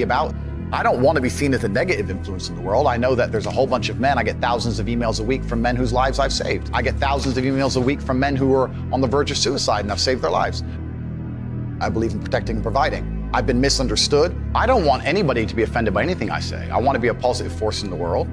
about. I don't want to be seen as a negative influence in the world. I know that there's a whole bunch of men. I get thousands of emails a week from men whose lives I've saved. I get thousands of emails a week from men who are on the verge of suicide and I've saved their lives. I believe in protecting and providing. I've been misunderstood. I don't want anybody to be offended by anything I say. I want to be a positive force in the world.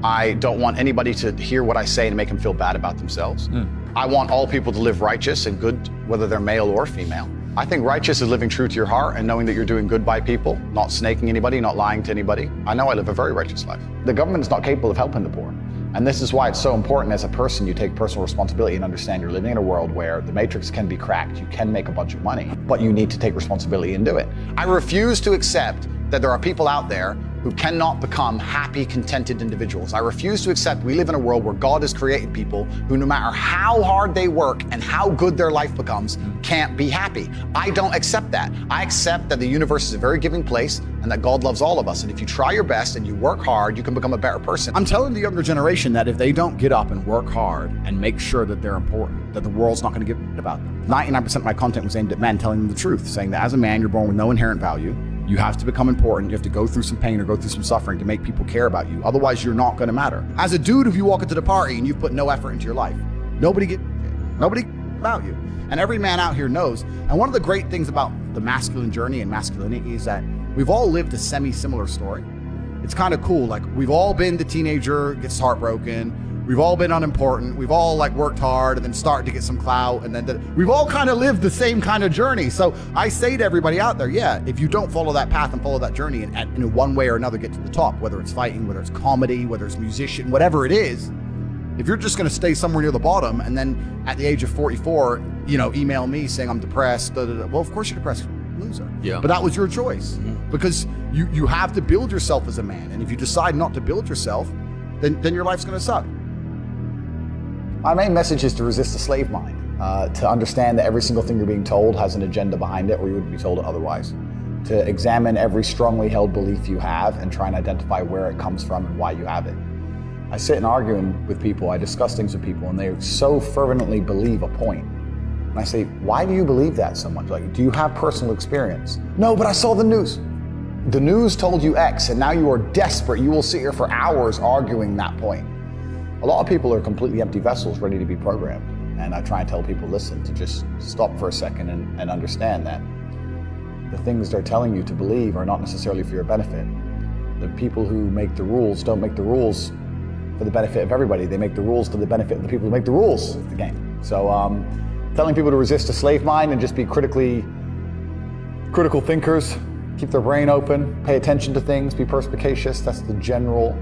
I don't want anybody to hear what I say and make them feel bad about themselves. I want all people to live righteous and good, whether they're male or female. I think righteous is living true to your heart and knowing that you're doing good by people, not snaking anybody, not lying to anybody. I know I live a very righteous life. The government is not capable of helping the poor. And this is why it's so important as a person you take personal responsibility and understand you're living in a world where the matrix can be cracked, you can make a bunch of money, but you need to take responsibility and do it. I refuse to accept that there are people out there who cannot become happy, contented individuals. I refuse to accept we live in a world where God has created people who, no matter how hard they work and how good their life becomes, can't be happy. I don't accept that. I accept that the universe is a very giving place and that God loves all of us. And if you try your best and you work hard, you can become a better person. I'm telling the younger generation that if they don't get up and work hard and make sure that they're important, that the world's not going to give a about them. 99% of my content was aimed at men, telling them the truth, saying that as a man, you're born with no inherent value. You have to become important. You have to go through some pain or go through some suffering to make people care about you. Otherwise, you're not going to matter. As a dude, if you walk into the party and you've put no effort into your life, nobody about you. And every man out here knows. And one of the great things about the masculine journey and masculinity is that we've all lived a semi-similar story. It's kind of cool. Like, we've all been the teenager, gets heartbroken. We've all been unimportant. We've all worked hard and then started to get some clout. And then we've all kind of lived the same kind of journey. So I say to everybody out there, yeah, if you don't follow that path and follow that journey and in one way or another get to the top, whether it's fighting, whether it's comedy, whether it's musician, whatever it is, if you're just going to stay somewhere near the bottom and then at the age of 44, email me saying I'm depressed, well, of course you're depressed, loser. Yeah. But that was your choice because you have to build yourself as a man. And if you decide not to build yourself, then your life's going to suck. My main message is to resist the slave mind, to understand that every single thing you're being told has an agenda behind it or you wouldn't be told it otherwise. To examine every strongly held belief you have and try and identify where it comes from and why you have it. I sit and argue with people, I discuss things with people, and they so fervently believe a point. And I say, why do you believe that so much? Like, do you have personal experience? No, but I saw the news. The news told you X, and now you are desperate. You will sit here for hours arguing that point. A lot of people are completely empty vessels ready to be programmed. And I try and tell people, listen, to just stop for a second and understand that the things they're telling you to believe are not necessarily for your benefit. The people who make the rules don't make the rules for the benefit of everybody. They make the rules for the benefit of the people who make the rules of the game. So telling people to resist a slave mind and just be critical thinkers, keep their brain open, pay attention to things, be perspicacious, that's the general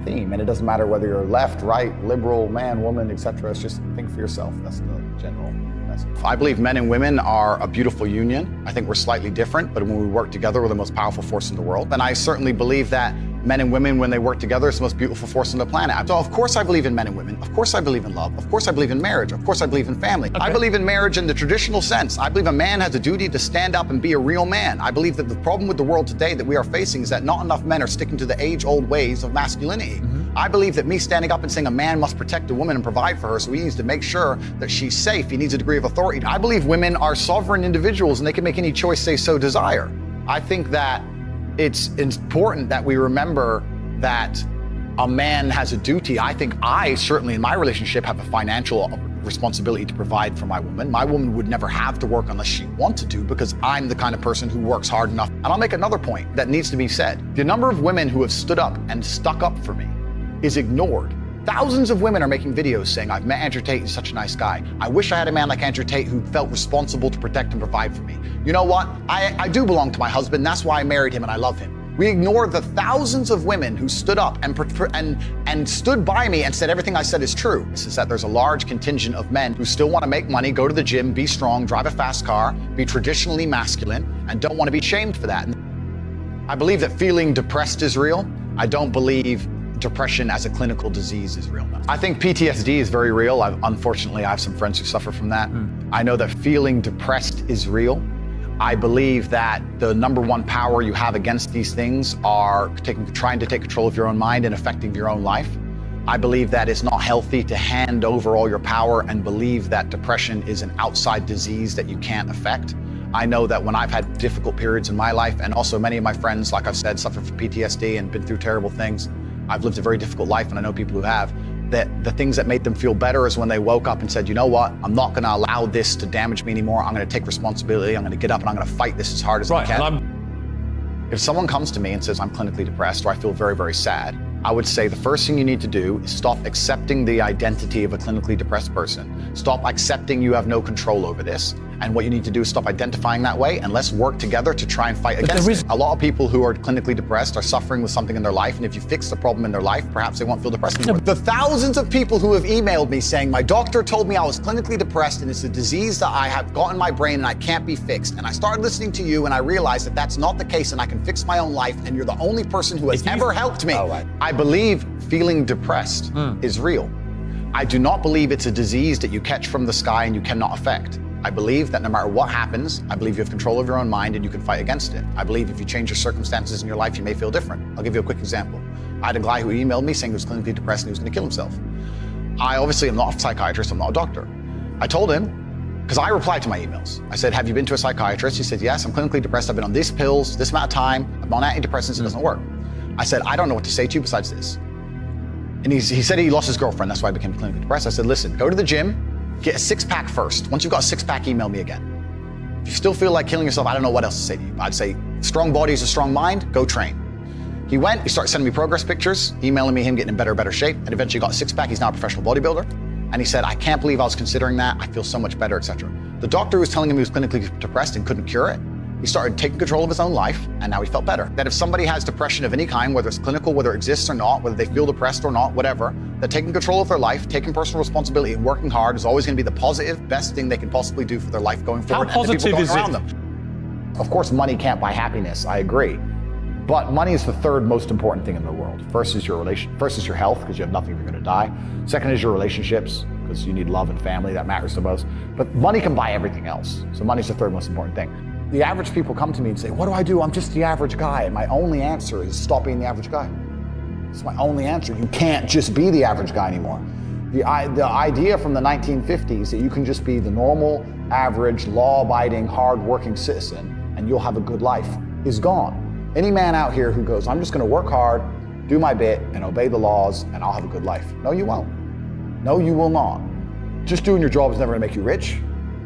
theme. And it doesn't matter whether you're left, right, liberal, man, woman, etc. It's just think for yourself. That's the general message. I believe men and women are a beautiful union. I think we're slightly different, but when we work together, we're the most powerful force in the world. And I certainly believe that men and women, when they work together, it's the most beautiful force on the planet. So of course I believe in men and women. Of course I believe in love. Of course I believe in marriage. Of course I believe in family. Okay. I believe in marriage in the traditional sense. I believe a man has a duty to stand up and be a real man. I believe that the problem with the world today that we are facing is that not enough men are sticking to the age-old ways of masculinity. I believe that me standing up and saying a man must protect a woman and provide for her, so he needs to make sure that she's safe. He needs a degree of authority. I believe women are sovereign individuals and they can make any choice they so desire. I think that it's important that we remember that a man has a duty. I think I certainly in my relationship have a financial responsibility to provide for my woman. My woman would never have to work unless she wanted to because I'm the kind of person who works hard enough. And I'll make another point that needs to be said. The number of women who have stood up and stuck up for me is ignored. Thousands of women are making videos saying, I've met Andrew Tate, he's such a nice guy. I wish I had a man like Andrew Tate who felt responsible to protect and provide for me. You know what? I do belong to my husband, that's why I married him and I love him. We ignore the thousands of women who stood up and stood by me and said everything I said is true. This is that there's a large contingent of men who still want to make money, go to the gym, be strong, drive a fast car, be traditionally masculine, and don't want to be shamed for that. I believe that feeling depressed is real. I don't believe depression as a clinical disease is real. I think PTSD is very real. Unfortunately, I have some friends who suffer from that. I know that feeling depressed is real. I believe that the number one power you have against these things are trying to take control of your own mind and affecting your own life. I believe that it's not healthy to hand over all your power and believe that depression is an outside disease that you can't affect. I know that when I've had difficult periods in my life, and also many of my friends, like I've said, suffer from PTSD and been through terrible things. I've lived a very difficult life, and I know people who have, that the things that made them feel better is when they woke up and said, you know what, I'm not gonna allow this to damage me anymore. I'm gonna take responsibility. I'm gonna get up and I'm gonna fight this as hard as I can. If someone comes to me and says, I'm clinically depressed, or I feel very, very sad, I would say the first thing you need to do is stop accepting the identity of a clinically depressed person. Stop accepting you have no control over this. And what you need to do is stop identifying that way, and let's work together to try and fight against it. A lot of people who are clinically depressed are suffering with something in their life, and if you fix the problem in their life, perhaps they won't feel depressed anymore. The thousands of people who have emailed me saying, my doctor told me I was clinically depressed and it's a disease that I have got in my brain and I can't be fixed. And I started listening to you and I realized that that's not the case and I can fix my own life, and you're the only person who has ever helped me. I believe feeling depressed is real. I do not believe it's a disease that you catch from the sky and you cannot affect. I believe that no matter what happens, I believe you have control of your own mind and you can fight against it. I believe if you change your circumstances in your life, you may feel different. I'll give you a quick example. I had a guy who emailed me saying he was clinically depressed and he was gonna kill himself. I obviously am not a psychiatrist, I'm not a doctor. I told him, because I replied to my emails. I said, have you been to a psychiatrist? He said, yes, I'm clinically depressed. I've been on these pills, this amount of time. I'm on antidepressants, it doesn't work. I said, I don't know what to say to you besides this. And he said he lost his girlfriend, that's why I became clinically depressed. I said, listen, go to the gym, get a six-pack first. Once you've got a six-pack, email me again. If you still feel like killing yourself, I don't know what else to say to you. I'd say, strong body is a strong mind, go train. He went, he started sending me progress pictures, emailing me him getting in better shape, and eventually got a six-pack. He's now a professional bodybuilder. And he said, I can't believe I was considering that. I feel so much better, etc. The doctor who was telling him he was clinically depressed and couldn't cure it, he started taking control of his own life, and now he felt better. That if somebody has depression of any kind, whether it's clinical, whether it exists or not, whether they feel depressed or not, whatever, that taking control of their life, taking personal responsibility and working hard is always gonna be the positive, best thing they can possibly do for their life going forward. How positive is it? Of course, money can't buy happiness, I agree. But money is the third most important thing in the world. First is your health, because you have nothing if you're gonna die. Second is your relationships, because you need love and family, that matters the most. But money can buy everything else. So money's the third most important thing. The average people come to me and say, what do I do? I'm just the average guy. And my only answer is stop being the average guy. It's my only answer. You can't just be the average guy anymore. The idea from the 1950s that you can just be the normal, average, law-abiding, hard-working citizen and you'll have a good life is gone. Any man out here who goes, I'm just gonna work hard, do my bit, and obey the laws, and I'll have a good life. No, you won't. No, you will not. Just doing your job is never gonna make you rich,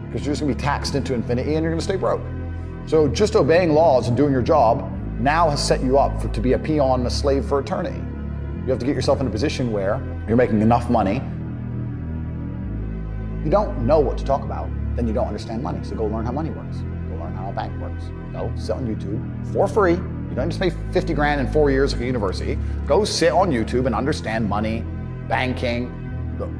because you're just gonna be taxed into infinity and you're gonna stay broke. So just obeying laws and doing your job now has set you up to be a peon and a slave for eternity. You have to get yourself in a position where you're making enough money. You don't know what to talk about, then you don't understand money. So go learn how money works. Go learn how a bank works. Go sit on YouTube for free. You don't just pay 50 grand in 4 years at a university. Go sit on YouTube and understand money, banking,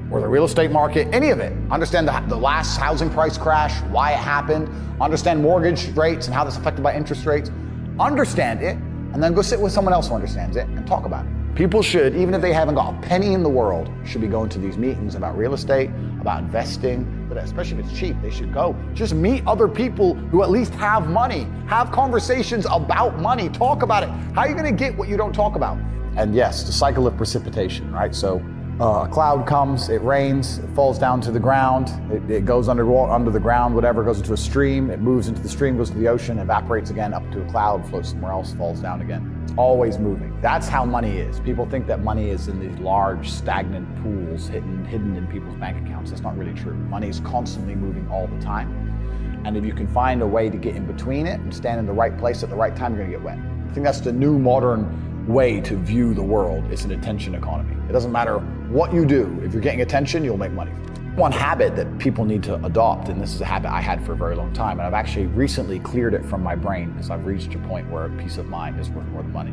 or the real estate market, any of it. Understand the last housing price crash, why it happened, understand mortgage rates and how that's affected by interest rates. Understand it, and then go sit with someone else who understands it and talk about it. People should, even if they haven't got a penny in the world, should be going to these meetings about real estate, about investing, but especially if it's cheap, they should go. Just meet other people who at least have money. Have conversations about money, talk about it. How are you gonna get what you don't talk about? And yes, the cycle of precipitation, right? So a cloud comes, it rains, it falls down to the ground, it goes under the ground, whatever, goes into a stream, it moves into the stream, goes to the ocean, evaporates again, up to a cloud, floats somewhere else, falls down again. It's always moving. That's how money is. People think that money is in these large, stagnant pools hidden in people's bank accounts. That's not really true. Money is constantly moving all the time. And if you can find a way to get in between it and stand in the right place at the right time, you're gonna get wet. I think that's the new modern way to view the world. It's an attention economy. It doesn't matter what you do. If you're getting attention, you'll make money. One habit that people need to adopt, and this is a habit I had for a very long time, and I've actually recently cleared it from my brain because I've reached a point where peace of mind is worth more than money.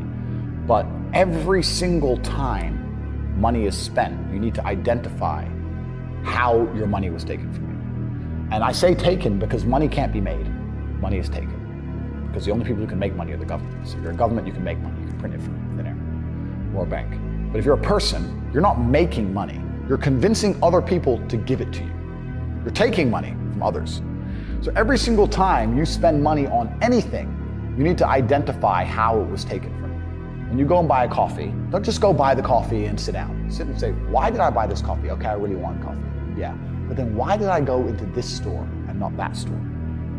But every single time money is spent, you need to identify how your money was taken from you. And I say taken because money can't be made. Money is taken. Because the only people who can make money are the government. So if you're a government, you can make money. You can print it from thin air or a bank. But if you're a person, you're not making money. You're convincing other people to give it to you. You're taking money from others. So every single time you spend money on anything, you need to identify how it was taken from you. When you go and buy a coffee, don't just go buy the coffee and sit down. Sit and say, why did I buy this coffee? Okay, I really want coffee. Yeah. But then why did I go into this store and not that store?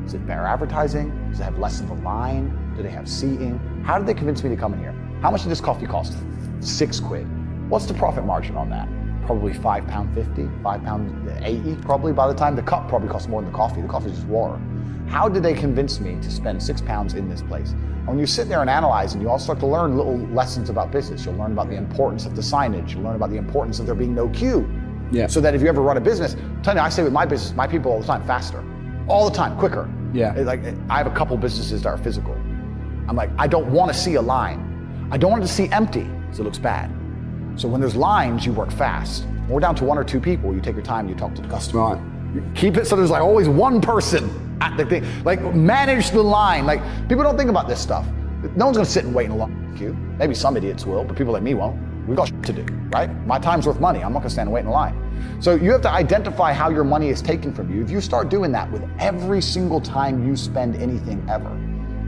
Is it better advertising? Does it have less of a line? Do they have seating? How did they convince me to come in here? How much did this coffee cost? £6. What's the profit margin on that? Probably £5.50, £5.80 probably. By the time the cup probably costs more than the coffee. The coffee is just water. How did they convince me to spend £6 in this place? And when you sit there and analyze, and you all start to learn little lessons about business, you'll learn about the importance of the signage. You'll learn about the importance of there being no queue. Yeah. So that if you ever run a business, I'm telling you, I say with my business, my people all the time, faster, all the time, quicker. Yeah. Like I have a couple businesses that are physical. I'm like, I don't want to see a line. I don't want it to see empty because it looks bad. So when there's lines, you work fast. When we're down to 1 or 2 people, you take your time, you talk to the customer. Right. You keep it so there's like always one person at the thing. Like manage the line. Like people don't think about this stuff. No one's gonna sit and wait in a long queue. Maybe some idiots will, but people like me won't. We've got shit to do, right? My time's worth money. I'm not gonna stand and wait in a line. So you have to identify how your money is taken from you. If you start doing that with every single time you spend anything ever,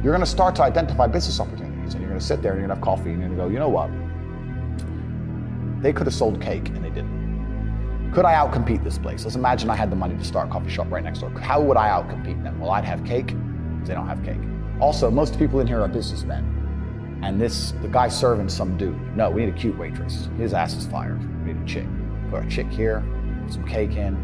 you're gonna start to identify business opportunities, and you're gonna sit there and you're gonna have coffee and you're gonna go, you know what? They could have sold cake and they didn't. Could I outcompete this place? Let's imagine I had the money to start a coffee shop right next door. How would I outcompete them? Well, I'd have cake because they don't have cake. Also, most people in here are businessmen. And the guy serving some dude. No, we need a cute waitress. His ass is fired. We need a chick. Put a chick here, put some cake in.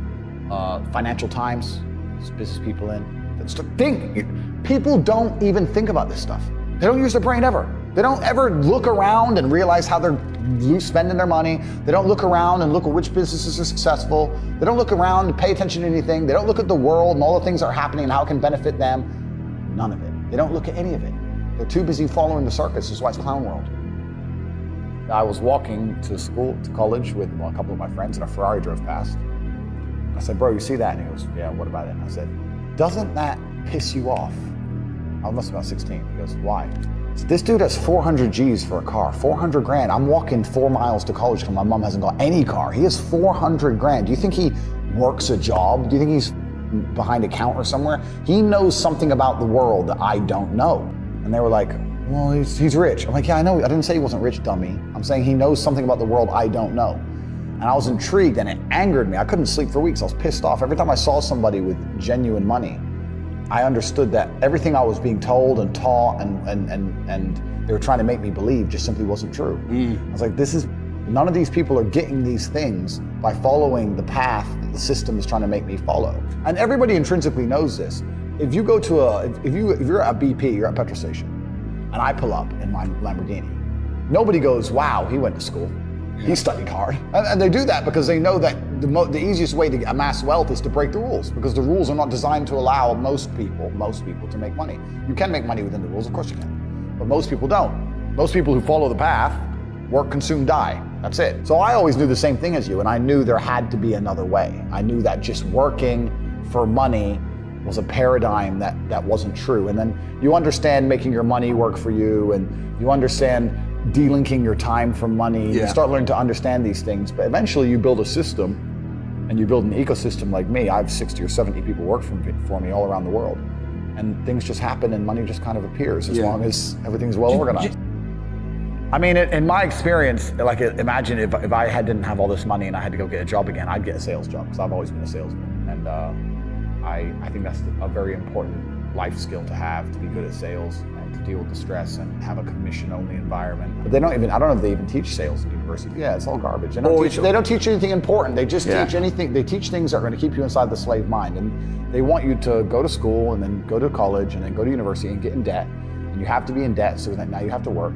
Financial Times, there's business people in. That's the thing. People don't even think about this stuff. They don't use their brain ever. They don't ever look around and realize how they're spending their money. They don't look around and look at which businesses are successful. They don't look around and pay attention to anything. They don't look at the world and all the things that are happening and how it can benefit them. None of it. They don't look at any of it. They're too busy following the circus. This is why it's clown world. I was walking to college with a couple of my friends, and a Ferrari drove past. I said, bro, you see that? And he goes, yeah, what about it? And I said, doesn't that piss you off? I must have been about 16. He goes, why? So this dude has 400 G's for a car, 400 grand. I'm walking 4 miles to college because my mom hasn't got any car. He has 400 grand. Do you think he works a job? Do you think he's behind a counter somewhere? He knows something about the world that I don't know. And they were like, well, he's rich. I'm like, yeah, I know. I didn't say he wasn't rich, dummy. I'm saying he knows something about the world I don't know. And I was intrigued, and it angered me. I couldn't sleep for weeks. I was pissed off. Every time I saw somebody with genuine money, I understood that everything I was being told and taught and they were trying to make me believe just simply wasn't true. I was like, none of these people are getting these things by following the path that the system is trying to make me follow. And everybody intrinsically knows this. If you go to if you're at BP, you're at a petrol station, and I pull up in my Lamborghini, nobody goes, wow, he went to school. He studied hard. And they do that because they know that the easiest way to amass wealth is to break the rules, because the rules are not designed to allow most people to make money. You can make money within the rules, of course you can, but most people don't. Most people who follow the path work, consume, die. That's it. So I always knew the same thing as you, and I knew there had to be another way. I knew that just working for money was a paradigm that wasn't true. And then you understand making your money work for you, and you understand delinking your time from money. You start learning to understand these things, but eventually you build a system and you build an ecosystem like me. I have 60 or 70 people work for me all around the world, and things just happen and money just kind of appears as long as everything's well organized. I mean, in my experience, like imagine if I didn't have all this money and I had to go get a job again, I'd get a sales job because I've always been a salesman. And I think that's a very important life skill to have, to be good at sales and to deal with the stress and have a commission-only environment. But I don't know if they even teach sales in university. Yeah, it's all garbage. They don't teach anything important. They just teach anything. They teach things that are going to keep you inside the slave mind. And they want you to go to school and then go to college and then go to university and get in debt. And you have to be in debt, so that now you have to work.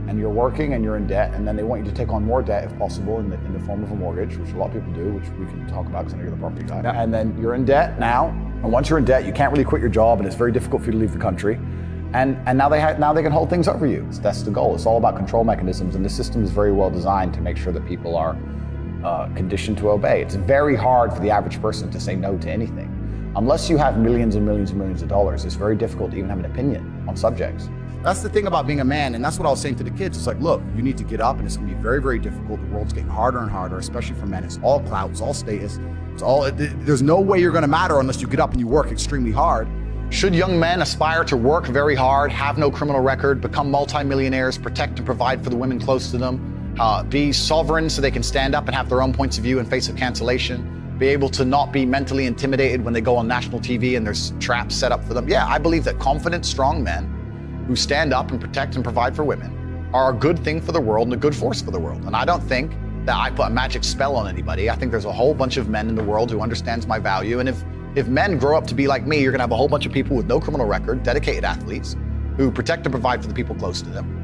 And you're working and you're in debt, and then they want you to take on more debt if possible in the form of a mortgage, which a lot of people do, which we can talk about because I know you're the property guy. Yeah. And then you're in debt now, and once you're in debt, you can't really quit your job, and it's very difficult for you to leave the country. And now they can hold things over you. That's the goal. It's all about control mechanisms, and the system is very well designed to make sure that people are conditioned to obey. It's very hard for the average person to say no to anything. Unless you have millions and millions and millions of dollars, it's very difficult to even have an opinion on subjects. That's the thing about being a man, and that's what I was saying to the kids. It's like, look, you need to get up, and it's gonna be very, very difficult. The world's getting harder and harder, especially for men. It's all clout, it's all status, there's no way you're gonna matter unless you get up and you work extremely hard. Should young men aspire to work very hard, have no criminal record, become multimillionaires, protect and provide for the women close to them, be sovereign so they can stand up and have their own points of view in face of cancellation, be able to not be mentally intimidated when they go on national TV and there's traps set up for them. Yeah, I believe that confident, strong men who stand up and protect and provide for women are a good thing for the world and a good force for the world. And I don't think that I put a magic spell on anybody. I think there's a whole bunch of men in the world who understands my value. And if men grow up to be like me, you're gonna have a whole bunch of people with no criminal record, dedicated athletes, who protect and provide for the people close to them.